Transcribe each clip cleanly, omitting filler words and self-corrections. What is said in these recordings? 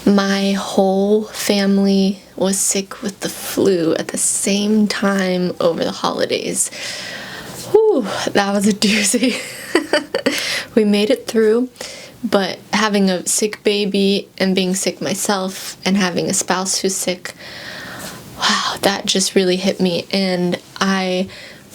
My whole family was sick with the flu at the same time over the holidays. Whew, that was a doozy. We made it through, but having a sick baby and being sick myself and having a spouse who's sick, wow, that just really hit me. And I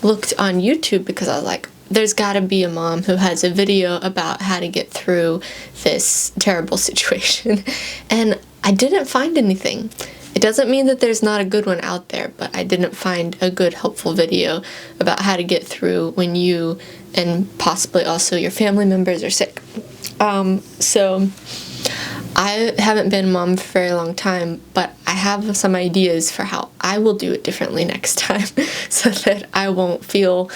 looked on YouTube because I was like, there's got to be a mom who has a video about how to get through this terrible situation. And I didn't find anything. It doesn't mean that there's not a good one out there, but I didn't find a good, helpful video about how to get through when you and possibly also your family members are sick. So I haven't been a mom for a very long time, but I have some ideas for how I will do it differently next time so that I won't feel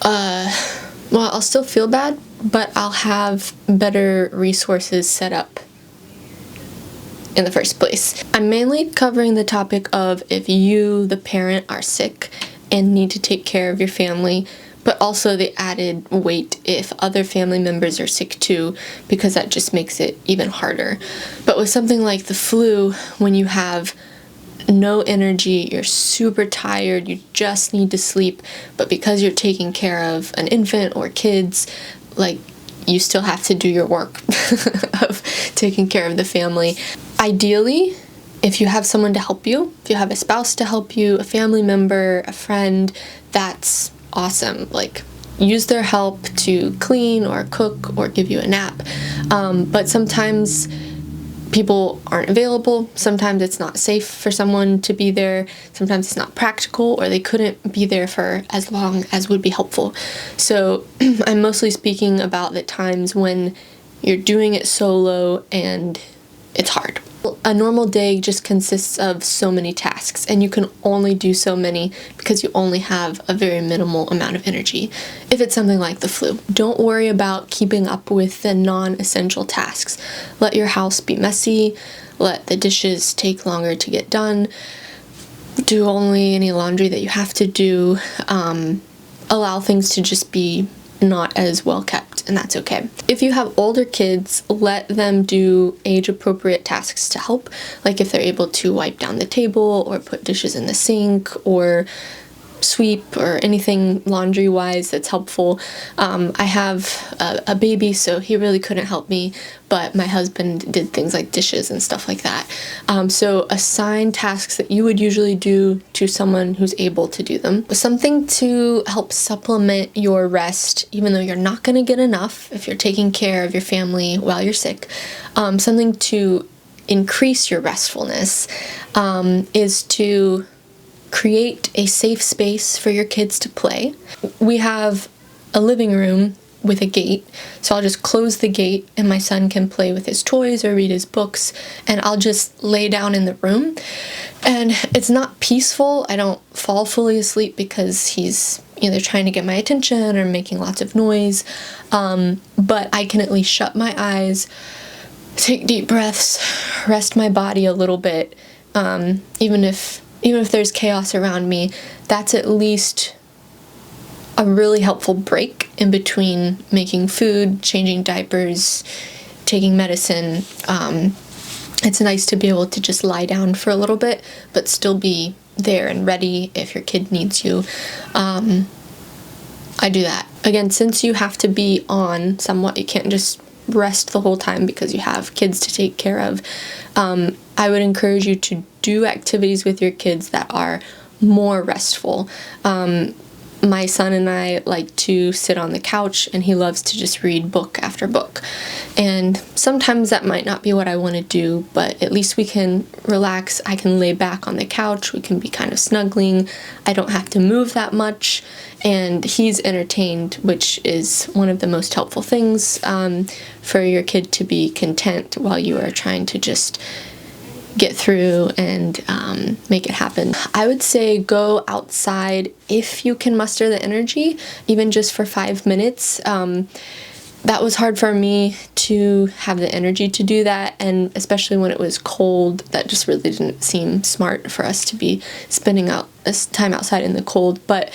I'll still feel bad, but I'll have better resources set up in the first place. I'm mainly covering the topic of if you, the parent, are sick and need to take care of your family, but also the added weight if other family members are sick too, because that just makes it even harder. But with something like the flu, when you have no energy, you're super tired, you just need to sleep, but because you're taking care of an infant or kids, like, you still have to do your work of taking care of the family. Ideally, if you have someone to help you, if you have a spouse to help you, a family member, a friend, that's awesome. Like, use their help to clean or cook or give you a nap. But sometimes people aren't available. Sometimes it's not safe for someone to be there. Sometimes it's not practical, or they couldn't be there for as long as would be helpful. So I'm mostly speaking about the times when you're doing it solo and it's hard. A normal day just consists of so many tasks, and you can only do so many because you only have a very minimal amount of energy. If it's something like the flu, don't worry about keeping up with the non-essential tasks. Let your house be messy, let the dishes take longer to get done, do only any laundry that you have to do, allow things to just be not as well kept, and that's okay. If you have older kids, let them do age-appropriate tasks to help, like if they're able to wipe down the table or put dishes in the sink or sweep or anything laundry-wise that's helpful. I have a baby, so he really couldn't help me, but my husband did things like dishes and stuff like that. So assign tasks that you would usually do to someone who's able to do them. Something to help supplement your rest, even though you're not going to get enough if you're taking care of your family while you're sick. Something to increase your restfulness is to create a safe space for your kids to play. We have a living room with a gate, so I'll just close the gate and my son can play with his toys or read his books, and I'll just lay down in the room. And it's not peaceful. I don't fall fully asleep because he's either trying to get my attention or making lots of noise, but I can at least shut my eyes, take deep breaths, rest my body a little bit, even if there's chaos around me. That's at least a really helpful break in between making food, changing diapers, taking medicine. It's nice to be able to just lie down for a little bit, but still be there and ready if your kid needs you. I do that. Again, since you have to be on somewhat, you can't just rest the whole time because you have kids to take care of. I would encourage you to do activities with your kids that are more restful. My son and I like to sit on the couch, and he loves to just read book after book. And sometimes that might not be what I want to do, but at least we can relax. I can lay back on the couch. We can be kind of snuggling. I don't have to move that much, and he's entertained, which is one of the most helpful things for your kid to be content while you are trying to just get through and make it happen. I would say go outside if you can muster the energy, even just for 5 minutes. That was hard for me to have the energy to do that, and especially when it was cold, that just really didn't seem smart for us to be spending out this time outside in the cold. But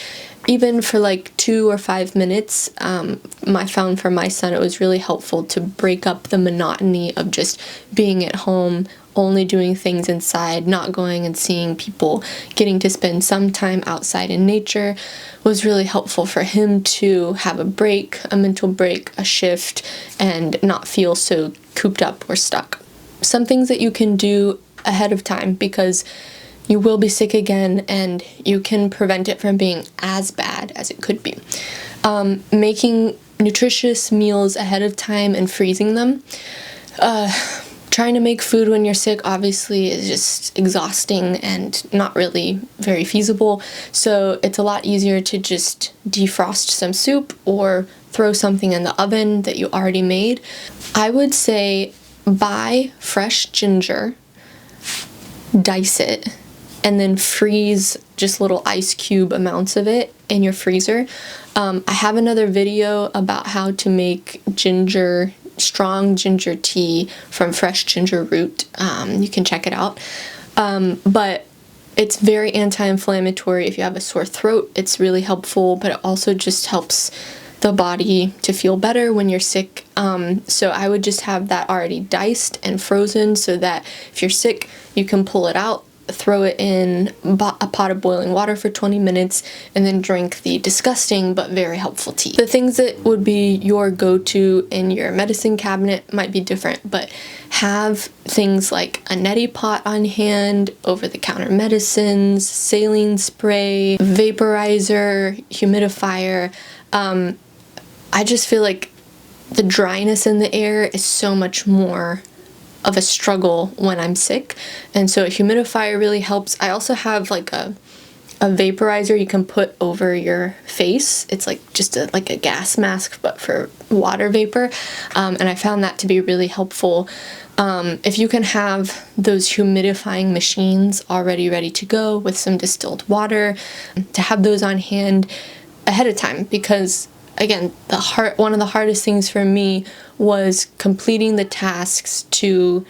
even for like 2 or 5 minutes, I found for my son it was really helpful to break up the monotony of just being at home, only doing things inside, not going and seeing people. Getting to spend some time outside in nature was really helpful for him to have a break, a mental break, a shift, and not feel so cooped up or stuck. Some things that you can do ahead of time, because you will be sick again and you can prevent it from being as bad as it could be. Making nutritious meals ahead of time and freezing them. Trying to make food when you're sick obviously is just exhausting and not really very feasible. So it's a lot easier to just defrost some soup or throw something in the oven that you already made. I would say buy fresh ginger, dice it, and then freeze just little ice cube amounts of it in your freezer. I have another video about how to make strong ginger tea from fresh ginger root. You can check it out. But it's very anti-inflammatory. If you have a sore throat, it's really helpful, but it also just helps the body to feel better when you're sick. So I would just have that already diced and frozen so that if you're sick, you can pull it out, throw it in a pot of boiling water for 20 minutes, and then drink the disgusting but very helpful tea. The things that would be your go-to in your medicine cabinet might be different, but have things like a neti pot on hand, over-the-counter medicines, saline spray, vaporizer, humidifier. I just feel like the dryness in the air is so much more of a struggle when I'm sick, and so a humidifier really helps. I also have like a vaporizer you can put over your face. It's like just like a gas mask but for water vapor, and I found that to be really helpful. If you can have those humidifying machines already ready to go with some distilled water, to have those on hand ahead of time, because again, one of the hardest things for me was completing the tasks to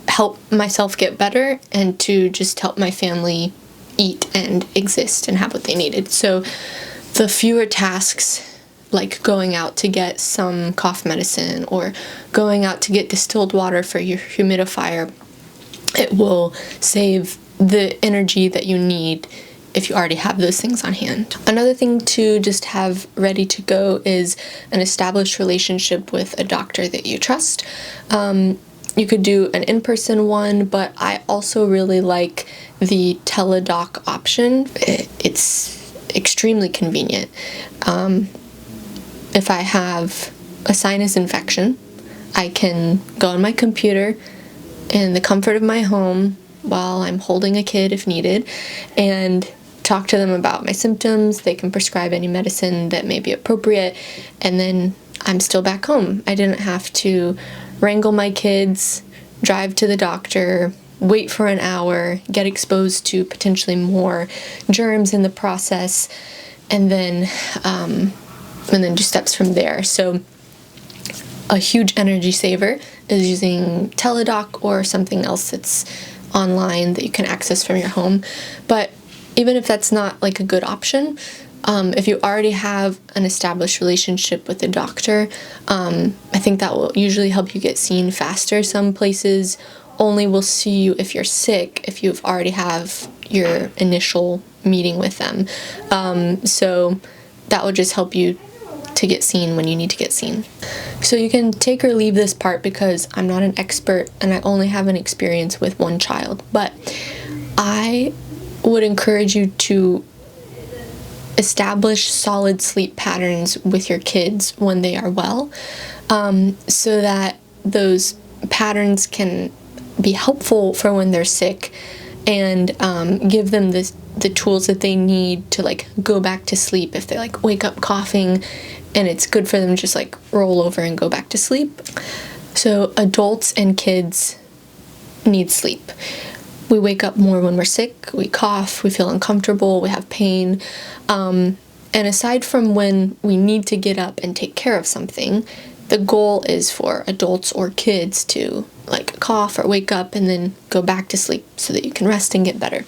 help myself get better and to just help my family eat and exist and have what they needed. So the fewer tasks, like going out to get some cough medicine or going out to get distilled water for your humidifier, it will save the energy that you need if you already have those things on hand. Another thing to just have ready to go is an established relationship with a doctor that you trust. You could do an in-person one, but I also really like the teledoc option. It's extremely convenient. If I have a sinus infection, I can go on my computer in the comfort of my home while I'm holding a kid if needed, and talk to them about my symptoms. They can prescribe any medicine that may be appropriate, and then I'm still back home. I didn't have to wrangle my kids, drive to the doctor, wait for an hour, get exposed to potentially more germs in the process, and then do steps from there. So a huge energy saver is using Teladoc or something else that's online that you can access from your home. But even if that's not like a good option, if you already have an established relationship with a doctor, I think that will usually help you get seen faster. Some places only will see you if you're sick, if you've already have your initial meeting with them. So that will just help you to get seen when you need to get seen. So you can take or leave this part because I'm not an expert and I only have an experience with one child, but I would encourage you to establish solid sleep patterns with your kids when they are well, so that those patterns can be helpful for when they're sick, and give them the tools that they need to like go back to sleep if they like wake up coughing, and it's good for them to just like roll over and go back to sleep. So adults and kids need sleep. We wake up more when we're sick, we cough, we feel uncomfortable, we have pain. And aside from when we need to get up and take care of something, the goal is for adults or kids to like cough or wake up and then go back to sleep so that you can rest and get better.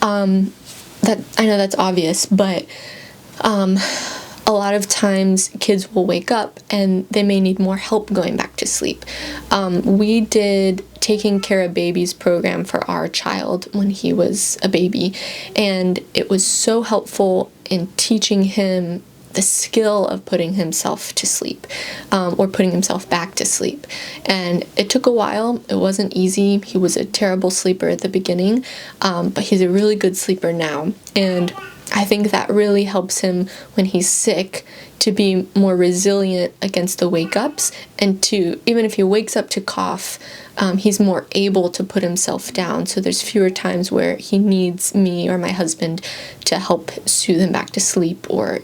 That I know that's obvious, but A lot of times kids will wake up and they may need more help going back to sleep. We did Taking Care of Babies program for our child when he was a baby, and it was so helpful in teaching him the skill of putting himself to sleep, or putting himself back to sleep. And it took a while. It wasn't easy. He was a terrible sleeper at the beginning, but he's a really good sleeper now. And I think that really helps him when he's sick to be more resilient against the wake-ups, and to, even if he wakes up to cough, he's more able to put himself down. So there's fewer times where he needs me or my husband to help soothe him back to sleep, or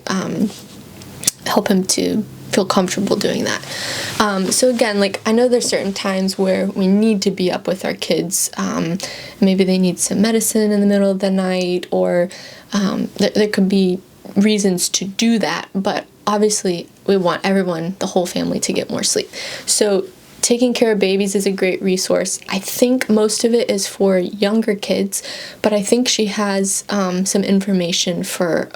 help him to feel comfortable doing that. So again, like, I know there's certain times where we need to be up with our kids. Maybe they need some medicine in the middle of the night, or there could be reasons to do that, but obviously we want everyone, the whole family, to get more sleep. So Taking Care of Babies is a great resource. I think most of it is for younger kids, but I think she has some information for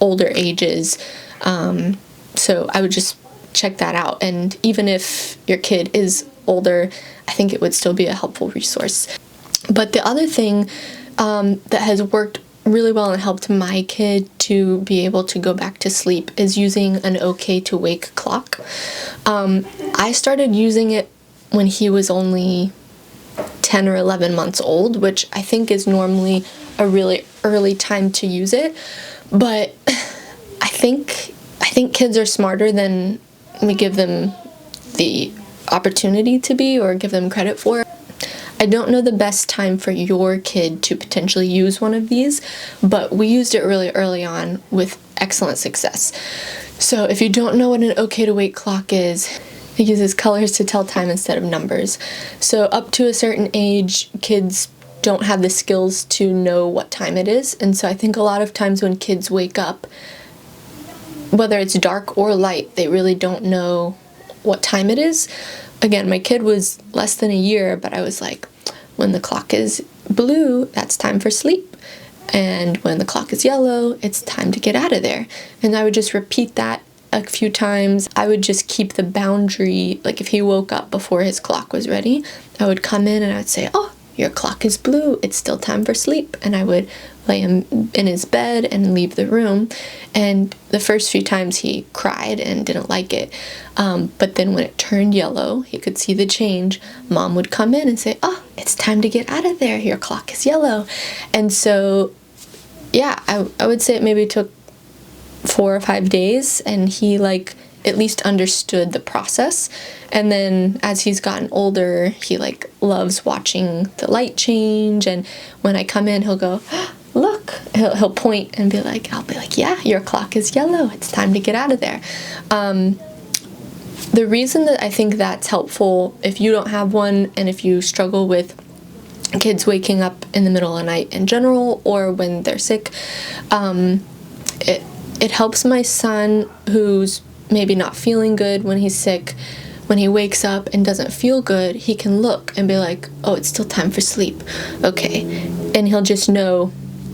older ages. So I would just check that out. And even if your kid is older, I think it would still be a helpful resource. But the other thing that has worked really well and helped my kid to be able to go back to sleep is using an OK to Wake clock. I started using it when he was only 10 or 11 months old, which I think is normally a really early time to use it. But I think kids are smarter than we give them the opportunity to be, or give them credit for. I don't know the best time for your kid to potentially use one of these, but we used it really early on with excellent success. So if you don't know what an OK to Wake clock is, it uses colors to tell time instead of numbers. So up to a certain age, kids don't have the skills to know what time it is. And so I think a lot of times when kids wake up, whether it's dark or light, they really don't know what time it is. Again, my kid was less than a year, but I was like, when the clock is blue, that's time for sleep. And when the clock is yellow, it's time to get out of there. And I would just repeat that a few times. I would just keep the boundary, like if he woke up before his clock was ready, I would come in and I would say, oh, your clock is blue, it's still time for sleep. And I would lay him in his bed and leave the room. And the first few times he cried and didn't like it. But then when it turned yellow, he could see the change. Mom would come in and say, oh, it's time to get out of there. Your clock is yellow. And so, yeah, I would say it maybe took 4 or 5 days, and he at least understood the process. And then as he's gotten older, he loves watching the light change. And when I come in, he'll go, look, he'll point and I'll be like, yeah, your clock is yellow. It's time to get out of there. The reason that I think that's helpful, if you don't have one and if you struggle with kids waking up in the middle of the night in general, or when they're sick, it helps my son, who's maybe not feeling good when he's sick. When he wakes up and doesn't feel good, he can look and be like, oh, it's still time for sleep. Okay. And he'll just know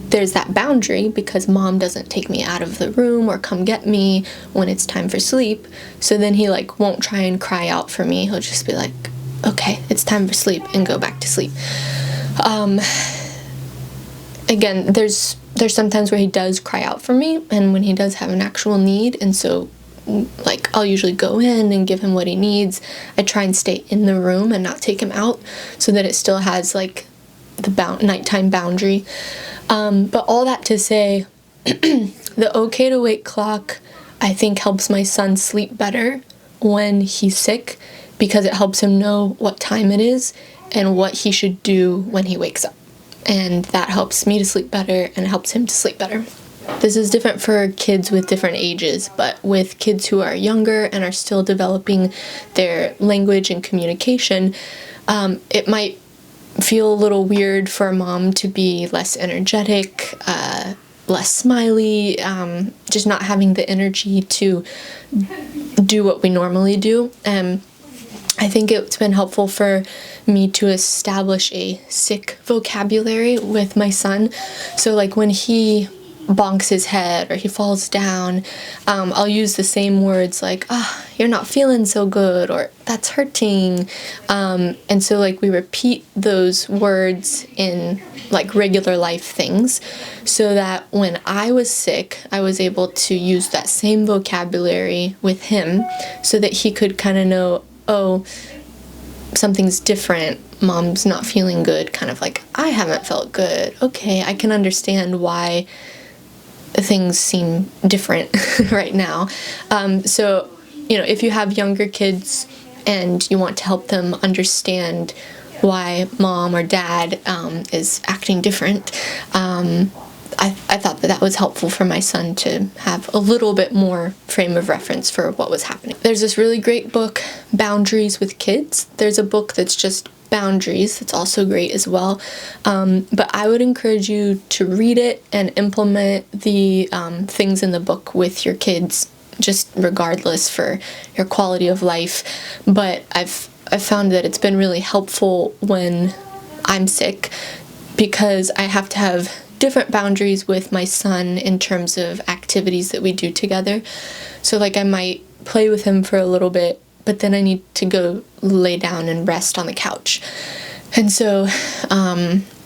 there's that boundary, because mom doesn't take me out of the room or come get me when it's time for sleep. So then he won't try and cry out for me. He'll just be like, okay, it's time for sleep, and go back to sleep. Again, there's sometimes where he does cry out for me, and when he does have an actual need, and so I'll usually go in and give him what he needs. I try and stay in the room and not take him out, so that it still has the nighttime boundary. But all that to say, the OK to Wake clock, I think, helps my son sleep better when he's sick, because it helps him know what time it is and what he should do when he wakes up. And that helps me to sleep better and helps him to sleep better. This is different for kids with different ages, but with kids who are younger and are still developing their language and communication, it might feel a little weird for a mom to be less energetic, less smiley, just not having the energy to do what we normally do. I think it's been helpful for me to establish a sick vocabulary with my son. So when he bonks his head or he falls down, I'll use the same words like, you're not feeling so good, or that's hurting. And so like we repeat those words in like regular life things so that when I was sick, I was able to use that same vocabulary with him so that he could kind of know, oh, something's different. Mom's not feeling good. Kind of like, I haven't felt good. Okay, I can understand why things seem different right now. So, if you have younger kids and you want to help them understand why mom or dad is acting different, I thought that was helpful for my son to have a little bit more frame of reference for what was happening. There's this really great book, Boundaries with Kids. There's a book that's just boundaries. That's also great as well. But I would encourage you to read it and implement the things in the book with your kids, just regardless for your quality of life. But I've found that it's been really helpful when I'm sick because I have to have different boundaries with my son in terms of activities that we do together. So like I might play with him for a little bit, but then I need to go lay down and rest on the couch. And so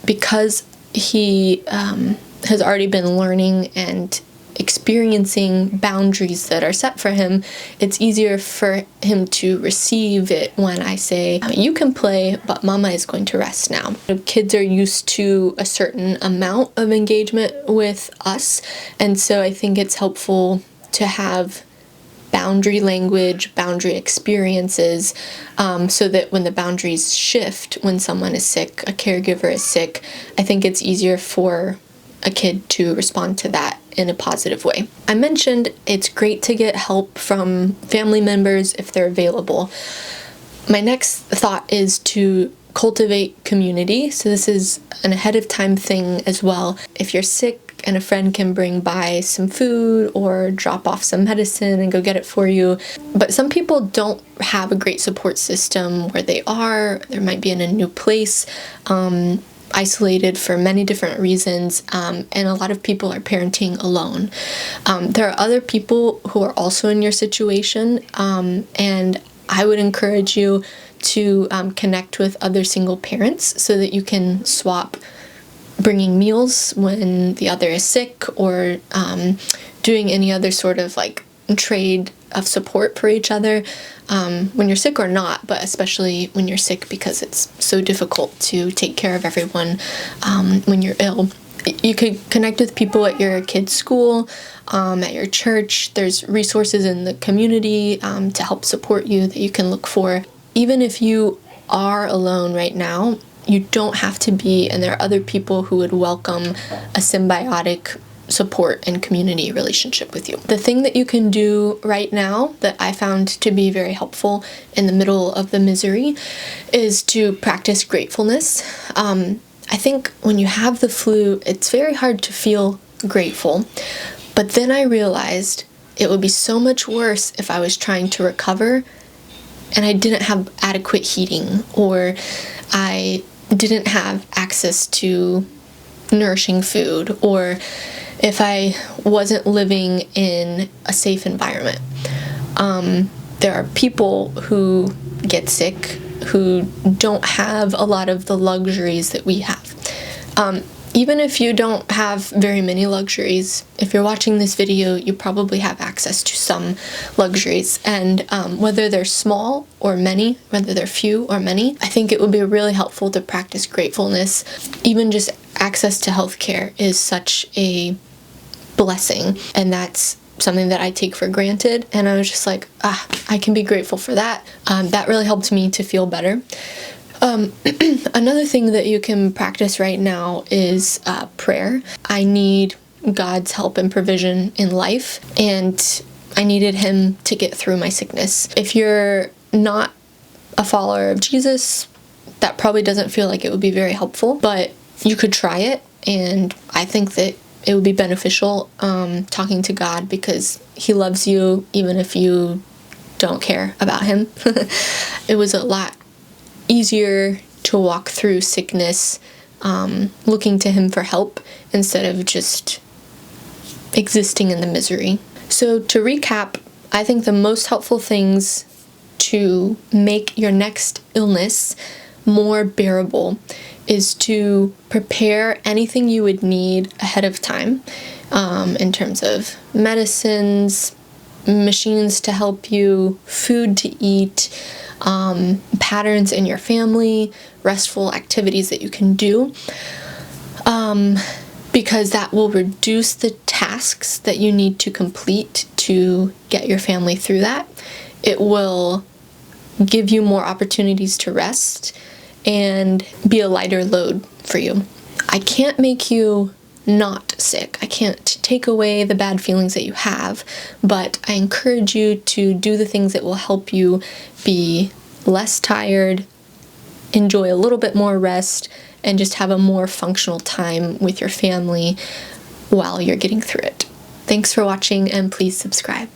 because he has already been learning and experiencing boundaries that are set for him, it's easier for him to receive it when I say, you can play, but mama is going to rest now. Kids are used to a certain amount of engagement with us, and so I think it's helpful to have boundary language, boundary experiences, so that when the boundaries shift, when someone is sick, a caregiver is sick, I think it's easier for a kid to respond to that in a positive way. I mentioned it's great to get help from family members if they're available. My next thought is to cultivate community. So this is an ahead of time thing as well. If you're sick and a friend can bring by some food or drop off some medicine and go get it for you. But some people don't have a great support system where they are. There might be in a new place, isolated for many different reasons, and a lot of people are parenting alone. There are other people who are also in your situation, and I would encourage you to connect with other single parents so that you can swap bringing meals when the other is sick, or doing any other sort of like trade of support for each other when you're sick or not, but especially when you're sick because it's so difficult to take care of everyone when you're ill. You could connect with people at your kid's school, at your church. There's resources in the community to help support you that you can look for. Even if you are alone right now, you don't have to be, and there are other people who would welcome a symbiotic support and community relationship with you. The thing that you can do right now that I found to be very helpful in the middle of the misery is to practice gratefulness. I think when you have the flu, it's very hard to feel grateful. But then I realized it would be so much worse if I was trying to recover and I didn't have adequate heating, or I didn't have access to nourishing food, or if I wasn't living in a safe environment. There are people who get sick who don't have a lot of the luxuries that we have. Even if you don't have very many luxuries, if you're watching this video, you probably have access to some luxuries. And whether they're small or many, whether they're few or many, I think it would be really helpful to practice gratefulness. Even just access to healthcare is such a blessing, and that's something that I take for granted. And I was just like, I can be grateful for that. That really helped me to feel better. Another thing that you can practice right now is prayer. I need God's help and provision in life, and I needed Him to get through my sickness. If you're not a follower of Jesus, that probably doesn't feel like it would be very helpful, but you could try it, and I think that it would be beneficial talking to God, because He loves you even if you don't care about Him. It was a lot easier to walk through sickness looking to Him for help instead of just existing in the misery. So to recap, I think the most helpful things to make your next illness more bearable is to prepare anything you would need ahead of time, in terms of medicines, machines to help you, food to eat, patterns in your family, restful activities that you can do, because that will reduce the tasks that you need to complete to get your family through that. It will give you more opportunities to rest and be a lighter load for you. I can't make you not sick. I can't take away the bad feelings that you have, but I encourage you to do the things that will help you be less tired, enjoy a little bit more rest, and just have a more functional time with your family while you're getting through it. Thanks for watching, and please subscribe.